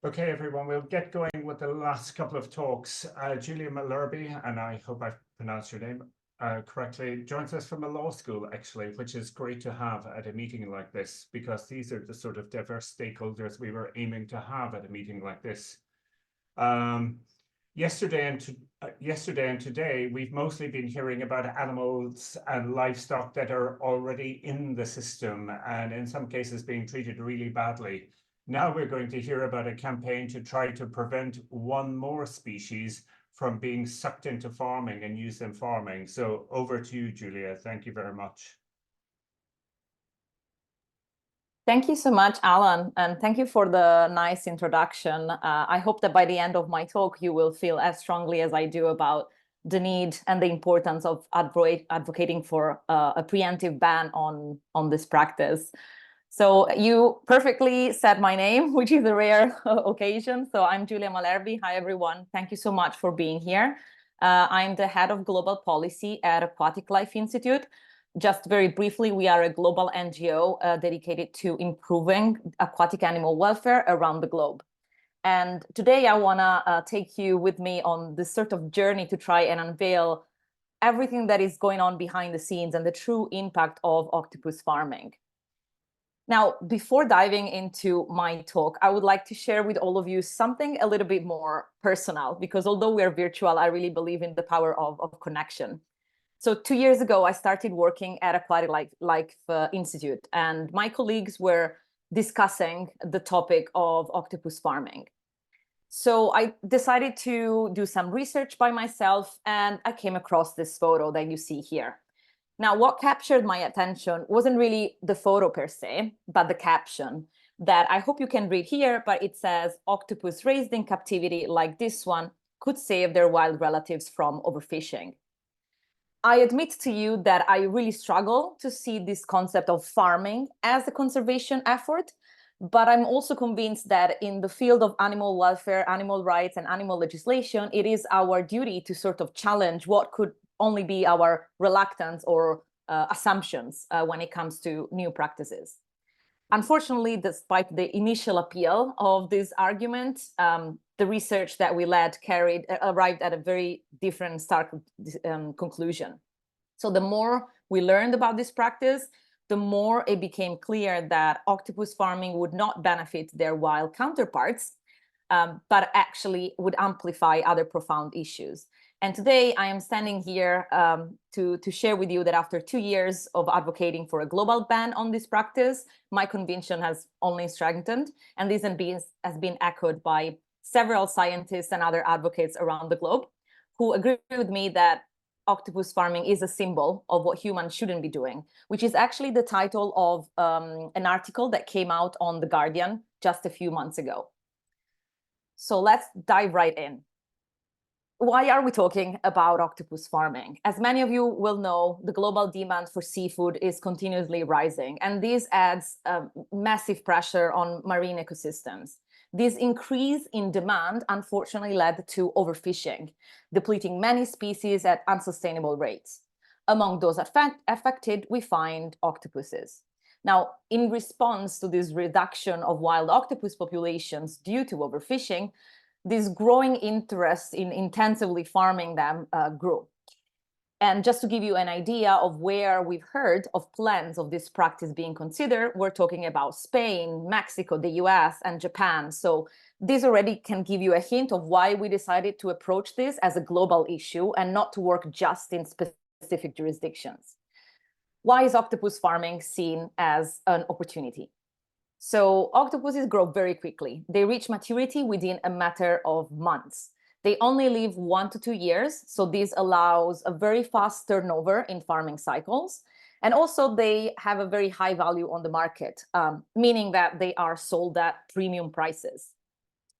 Okay, everyone, we'll get going with the last couple of talks. Giulia Malerbi, and I hope I've pronounced your name correctly, joins us from a law school, actually, which is great to have at a meeting like this, because these are the sort of diverse stakeholders we were aiming to have at a meeting like this. Yesterday and today, we've mostly been hearing about animals and livestock that are already in the system, and in some cases being treated really badly. Now we're going to hear about a campaign to try to prevent one more species from being sucked into farming and used in farming. So over to you, Giulia. Thank you very much. Thank you so much, Alan, and thank you for the nice introduction. I hope that by the end of my talk, you will feel as strongly as I do about the need and the importance of advocating for a preemptive ban on this practice. So you perfectly said my name, which is a rare occasion. So I'm Giulia Malerbi. Hi, everyone. Thank you so much for being here. I'm the head of global policy at Aquatic Life Institute. Just very briefly, we are a global NGO dedicated to improving aquatic animal welfare around the globe. And today I want to take you with me on this sort of journey to try and unveil everything that is going on behind the scenes and the true impact of octopus farming. Now, before diving into my talk, I would like to share with all of you something a little bit more personal, because although we are virtual, I really believe in the power of connection. So 2 years ago, I started working at Aquatic Life Institute, and my colleagues were discussing the topic of octopus farming. So I decided to do some research by myself, and I came across this photo that you see here. Now, what captured my attention wasn't really the photo per se, but the caption that I hope you can read here, but it says, "Octopus raised in captivity like this one could save their wild relatives from overfishing." I admit to you that I really struggle to see this concept of farming as a conservation effort, but I'm also convinced that in the field of animal welfare, animal rights, and animal legislation, it is our duty to sort of challenge what could only be our reluctance or assumptions when it comes to new practices. Unfortunately, despite the initial appeal of this argument, the research that we led arrived at a very different stark conclusion. So the more we learned about this practice, the more it became clear that octopus farming would not benefit their wild counterparts, but actually would amplify other profound issues. And today I am standing here to share with you that after 2 years of advocating for a global ban on this practice, my conviction has only strengthened, and this has been echoed by several scientists and other advocates around the globe who agree with me that octopus farming is a symbol of what humans shouldn't be doing, which is actually the title of an article that came out on The Guardian just a few months ago. So let's dive right in. Why are we talking about octopus farming? As many of you will know, the global demand for seafood is continuously rising, and this adds massive pressure on marine ecosystems. This increase in demand unfortunately led to overfishing, depleting many species at unsustainable rates. Among those affected, we find octopuses. Now, in response to this reduction of wild octopus populations due to overfishing, this growing interest in intensively farming them grew. And just to give you an idea of where we've heard of plans of this practice being considered, we're talking about Spain, Mexico, the US, and Japan. So this already can give you a hint of why we decided to approach this as a global issue and not to work just in specific jurisdictions. Why is octopus farming seen as an opportunity? So octopuses grow very quickly. They reach maturity within a matter of months. They only live 1 to 2 years, so this allows a very fast turnover in farming cycles. And also they have a very high value on the market, meaning that they are sold at premium prices.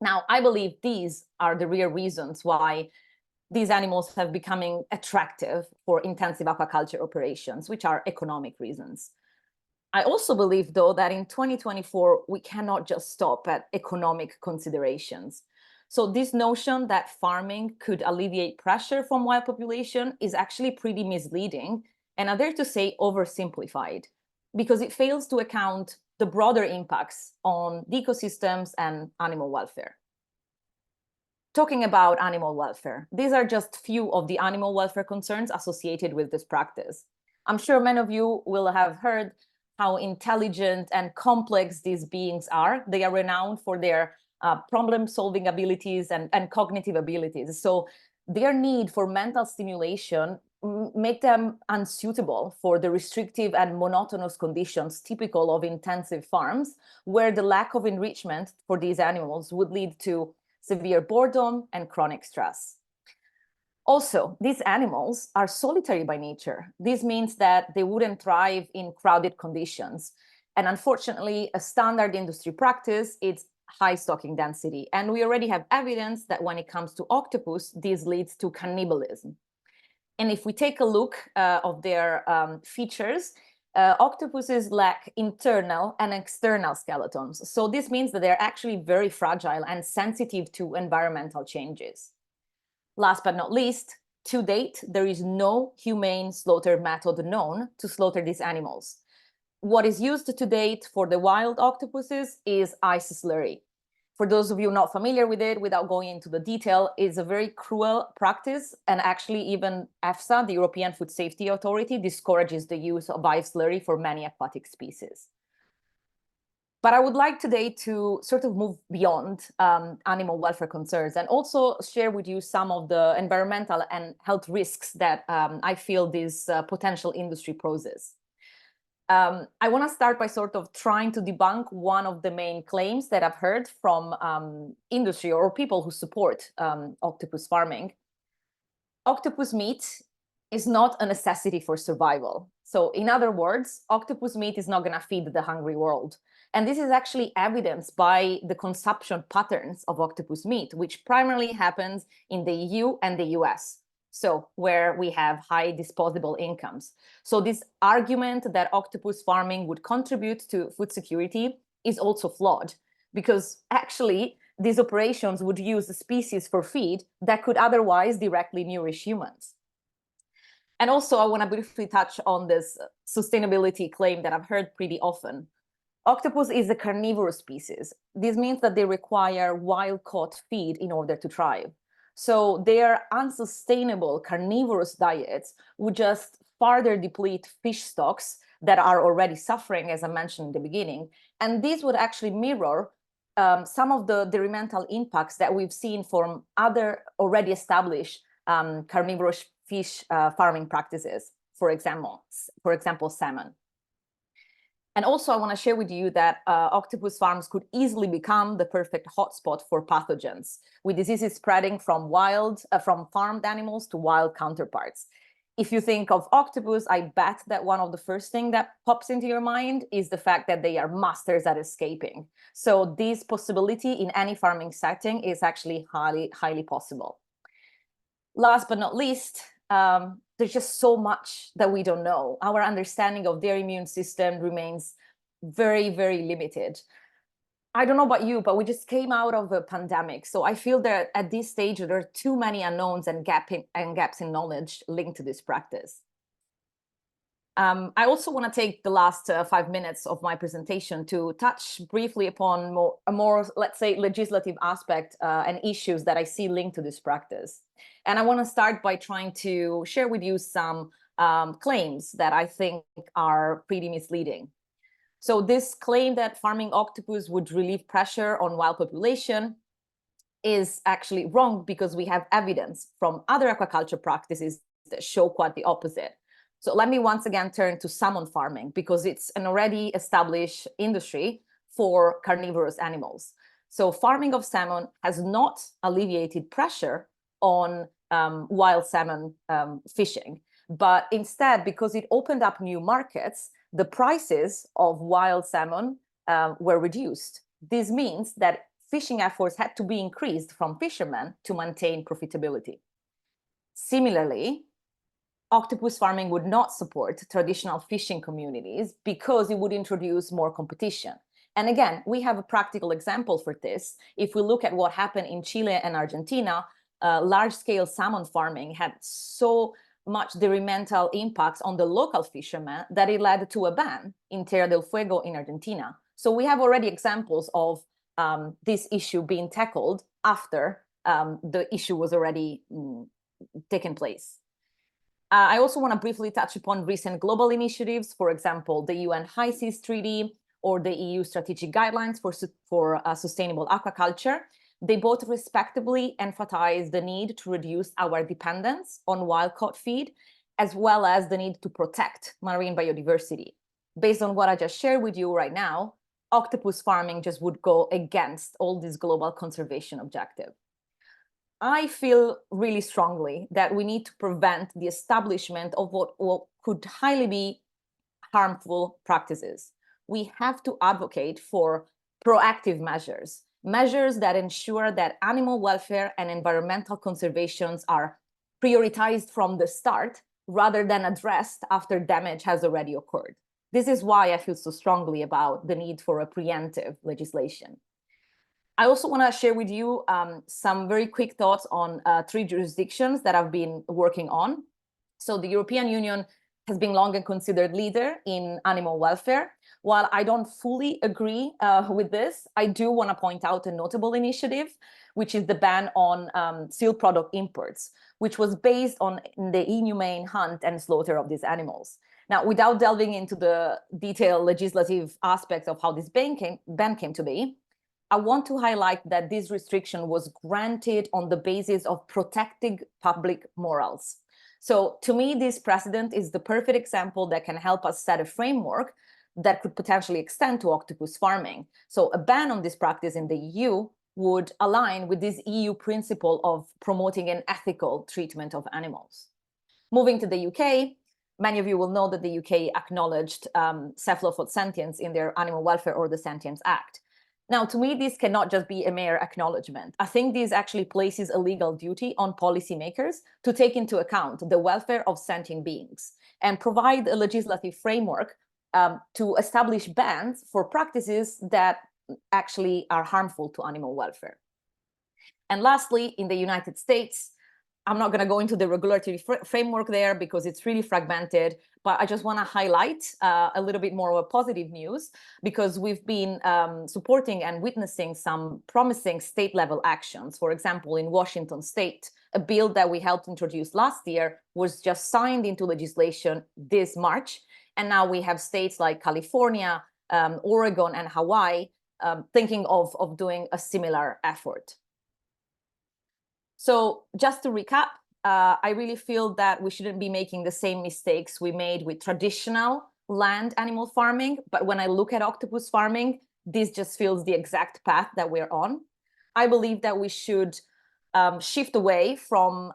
Now, I believe these are the real reasons why these animals have becoming attractive for intensive aquaculture operations, which are economic reasons. I also believe, though, that in 2024, we cannot just stop at economic considerations. So this notion that farming could alleviate pressure from wild population is actually pretty misleading, and I dare to say oversimplified, because it fails to account the broader impacts on the ecosystems and animal welfare. Talking about animal welfare, these are just few of the animal welfare concerns associated with this practice. I'm sure many of you will have heard how intelligent and complex these beings are. They are renowned for their problem-solving abilities and cognitive abilities. So their need for mental stimulation make them unsuitable for the restrictive and monotonous conditions typical of intensive farms, where the lack of enrichment for these animals would lead to severe boredom and chronic stress. Also, these animals are solitary by nature. This means that they wouldn't thrive in crowded conditions. And unfortunately, a standard industry practice is high stocking density. And we already have evidence that when it comes to octopus, this leads to cannibalism. And if we take a look of their features, octopuses lack internal and external skeletons. So this means that they're actually very fragile and sensitive to environmental changes. Last but not least, to date, there is no humane slaughter method known to slaughter these animals. What is used to date for the wild octopuses is ice slurry. For those of you not familiar with it, without going into the detail, it's a very cruel practice. And actually even EFSA, the European Food Safety Authority, discourages the use of ice slurry for many aquatic species. But I would like today to sort of move beyond animal welfare concerns and also share with you some of the environmental and health risks that I feel this potential industry poses. I want to start by sort of trying to debunk one of the main claims that I've heard from industry or people who support octopus farming. Octopus meat is not a necessity for survival. So in other words, octopus meat is not going to feed the hungry world. And this is actually evidenced by the consumption patterns of octopus meat, which primarily happens in the EU and the US. So where we have high disposable incomes. So this argument that octopus farming would contribute to food security is also flawed, because actually these operations would use the species for feed that could otherwise directly nourish humans. And also I want to briefly touch on this sustainability claim that I've heard pretty often. Octopus is a carnivorous species. This means that they require wild-caught feed in order to thrive. So their unsustainable carnivorous diets would just further deplete fish stocks that are already suffering, as I mentioned in the beginning. And this would actually mirror some of the detrimental impacts that we've seen from other already established carnivorous fish farming practices, for example, salmon. And also I want to share with you that octopus farms could easily become the perfect hotspot for pathogens, with diseases spreading from farmed animals to wild counterparts. If you think of octopus, I bet that one of the first things that pops into your mind is the fact that they are masters at escaping. So this possibility in any farming setting is actually highly possible. Last but not least, there's just so much that we don't know. Our understanding of their immune system remains very, very limited. I don't know about you, but we just came out of a pandemic. So I feel that at this stage, there are too many unknowns and gaps in knowledge linked to this practice. I also want to take the last 5 minutes of my presentation to touch briefly upon a more, let's say, legislative aspect and issues that I see linked to this practice. And I want to start by trying to share with you some claims that I think are pretty misleading. So this claim that farming octopus would relieve pressure on wild population is actually wrong, because we have evidence from other aquaculture practices that show quite the opposite. So let me once again turn to salmon farming, because it's an already established industry for carnivorous animals. So farming of salmon has not alleviated pressure on wild salmon fishing, but instead, because it opened up new markets, the prices of wild salmon were reduced. This means that fishing efforts had to be increased from fishermen to maintain profitability. Similarly, octopus farming would not support traditional fishing communities because it would introduce more competition. And again, we have a practical example for this. If we look at what happened in Chile and Argentina, large-scale salmon farming had so much detrimental impacts on the local fishermen that it led to a ban in Tierra del Fuego in Argentina. So we have already examples of this issue being tackled after the issue was already taken place. I also want to briefly touch upon recent global initiatives, for example, the UN High Seas Treaty or the EU Strategic Guidelines for Sustainable Aquaculture. They both respectively emphasize the need to reduce our dependence on wild-caught feed, as well as the need to protect marine biodiversity. Based on what I just shared with you right now, octopus farming just would go against all these global conservation objectives. I feel really strongly that we need to prevent the establishment of what could highly be harmful practices. We have to advocate for proactive measures, measures that ensure that animal welfare and environmental conservations are prioritized from the start rather than addressed after damage has already occurred. This is why I feel so strongly about the need for a preemptive legislation. I also want to share with you some very quick thoughts on 3 jurisdictions that I've been working on. So the European Union has been long and considered leader in animal welfare. While I don't fully agree with this, I do want to point out a notable initiative, which is the ban on seal product imports, which was based on the inhumane hunt and slaughter of these animals. Now, without delving into the detailed legislative aspects of how this ban came to be, I want to highlight that this restriction was granted on the basis of protecting public morals. So to me, this precedent is the perfect example that can help us set a framework that could potentially extend to octopus farming. So a ban on this practice in the EU would align with this EU principle of promoting an ethical treatment of animals. Moving to the UK, many of you will know that the UK acknowledged cephalopod sentience in their Animal Welfare or the Sentience Act. Now, to me, this cannot just be a mere acknowledgement. I think this actually places a legal duty on policymakers to take into account the welfare of sentient beings and provide a legislative framework to establish bans for practices that actually are harmful to animal welfare. And lastly, in the United States, I'm not going to go into the regulatory framework there because it's really fragmented, but I just want to highlight a little bit more of a positive news because we've been supporting and witnessing some promising state-level actions. For example, in Washington State, a bill that we helped introduce last year was just signed into legislation this March. And now we have states like California, Oregon, and Hawaii thinking of doing a similar effort. So just to recap, I really feel that we shouldn't be making the same mistakes we made with traditional land animal farming. But when I look at octopus farming, this just feels the exact path that we're on. I believe that we should shift away from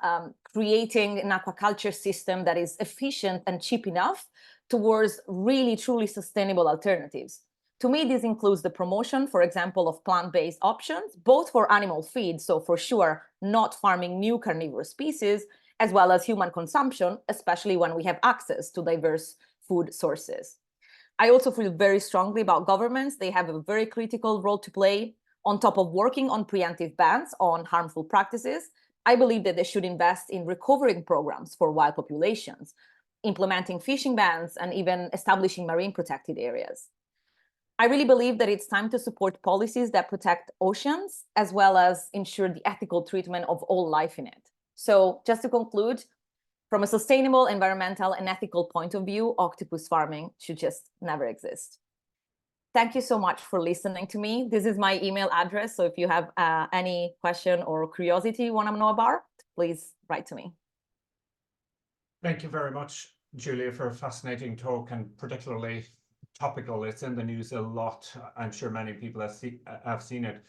creating an aquaculture system that is efficient and cheap enough towards really, truly sustainable alternatives. To me, this includes the promotion, for example, of plant-based options, both for animal feed, so for sure, not farming new carnivorous species, as well as human consumption, especially when we have access to diverse food sources. I also feel very strongly about governments. They have a very critical role to play. On top of working on preemptive bans on harmful practices, I believe that they should invest in recovering programs for wild populations, implementing fishing bans, and even establishing marine protected areas. I really believe that it's time to support policies that protect oceans, as well as ensure the ethical treatment of all life in it. So just to conclude, from a sustainable, environmental, and ethical point of view, octopus farming should just never exist. Thank you so much for listening to me. This is my email address, so if you have any question or curiosity you want to know about, please write to me. Thank you very much, Giulia, for a fascinating talk, and particularly topical. It's in the news a lot. I'm sure many people have seen it.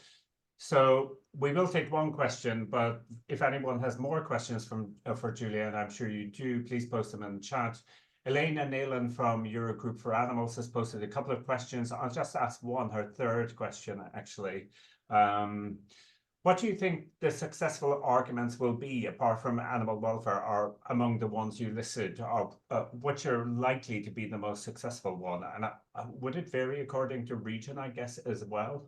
So we will take one question, but if anyone has more questions for Giulia, and I'm sure you do, please post them in the chat. Elena Nayland from Eurogroup for Animals has posted a couple of questions. I'll just ask one, her third question, actually. What do you think the successful arguments will be, apart from animal welfare, or among the ones you listed, or which are likely to be the most successful one? And would it vary according to region, I guess, as well?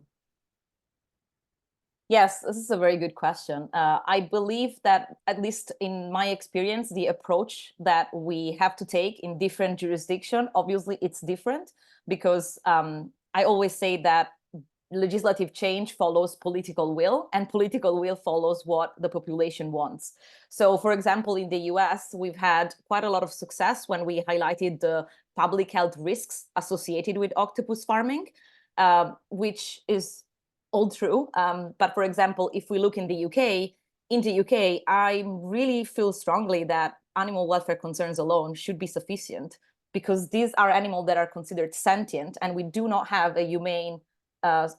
Yes, this is a very good question. I believe that, at least in my experience, the approach that we have to take in different jurisdictions, obviously it's different because I always say that legislative change follows political will, and political will follows what the population wants. So, for example, in the US, we've had quite a lot of success when we highlighted the public health risks associated with octopus farming, which is all true. But for example, if we look in the UK, I really feel strongly that animal welfare concerns alone should be sufficient, because these are animals that are considered sentient, and we do not have a humane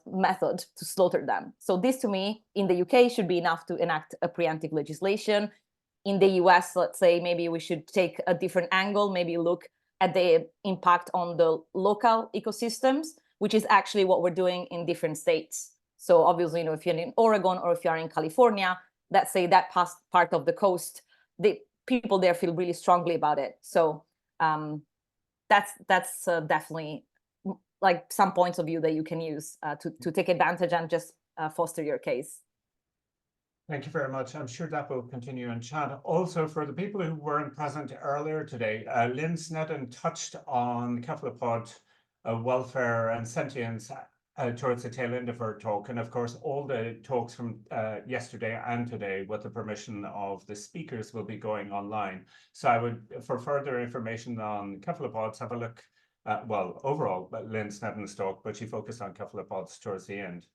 method to slaughter them. So this, to me, in the UK should be enough to enact a preemptive legislation. In the US, let's say, maybe we should take a different angle, maybe look at the impact on the local ecosystems, which is actually what we're doing in different states. So obviously, if you're in Oregon or if you're in California, let's say that part of the coast, the people there feel really strongly about it. So that's definitely like some points of view that you can use to take advantage and just foster your case. Thank you very much. I'm sure that will continue in chat. Also, for the people who weren't present earlier today, Lynn Snedden touched on cephalopod welfare and sentience towards the tail end of her talk. And of course, all the talks from yesterday and today, with the permission of the speakers, will be going online. So I would, for further information on cephalopods, have a look well, overall, Lynn Snedden's talk, but she focused on cephalopods towards the end.